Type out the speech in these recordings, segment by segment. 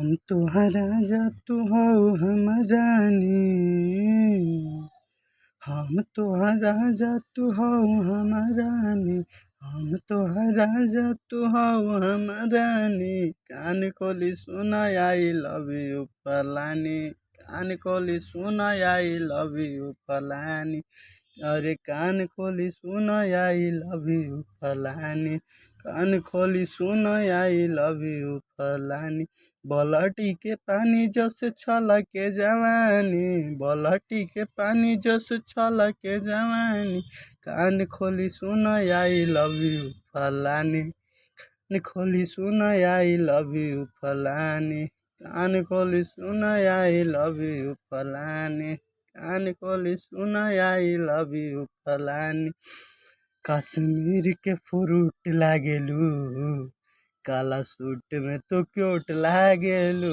हम तोहरा जा तू हो हमरानी, हम तोहरा जा तू हो हमरानी, हम तोहरा जा तू हो हमरानी। कान खोली सुना आई लव यू फलानी, कान खोली सुना आई लव यू फलानी। अरे कान खोली सुन आई लव यू फलानी, कान खोली सुन आई लव यू फलानी। बलटी के पानी जस छलके जवानी, बलटी के पानी जस छलके जवानी। कान खोली सुन आई लव यू फलानी, कान खोली सुन आई लव यू फलानी, कान खोली सुन आई लव यू फलानी, कान खोली सुन आई लव यू फलानी। कश्मीर के फ्रूट लागेलू, काला सूट में तो क्यूट लागेलू।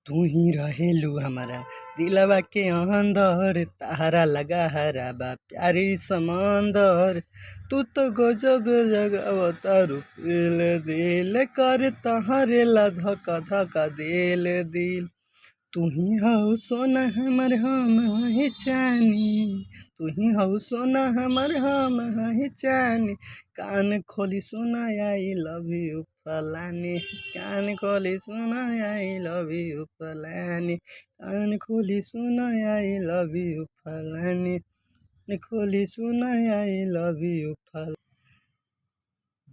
तू ही रहेलू हमारा दिलवा के अंदर, तारा लगा हरा बा प्यारी समंदर। तू तो गजब जगह दिल दिल कर तहरे ला धका धका दिल दिल। तू ही हो सोना हमर हम ही चानी, तू ही हो सोना हमर हम ही चानी। कान खोली सुना आई लव यू फलानी, कान खोली सुना आई लव यू फलानी, कान खोली सुना आई लव यू फलानी, कान खोली सुना आई लव यू फलानी।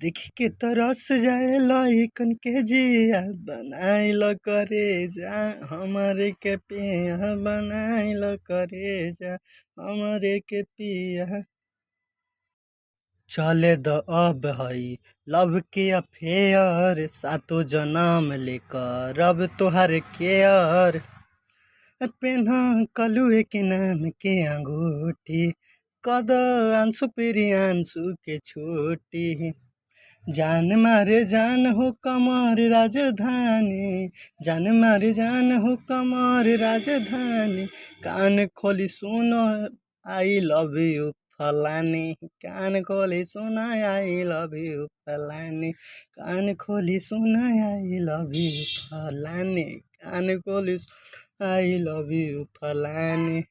देख के तरस जाए लइकन के जिया, बनाइल करे जा हमारे के पिया, बनाइल करे जा हमारे के पिया। चले द अब हई लव के अफेयर, सातो जन्म लेकर अब तोहर केयर। पेन्हा कलुए के नाम के अंगूठी, कद अंशु प्रियांशु के छोटी। जान मारे जान हो कमर राजधानी, जान मारे जान हो कमर राजधानी। कान खोली सुनो आई लव यू फलानी, कान खोली सुना आई लव यू फलानी, कान खोली सुना आई लव यू फलानी, कान खोली आई लव यू फलानी।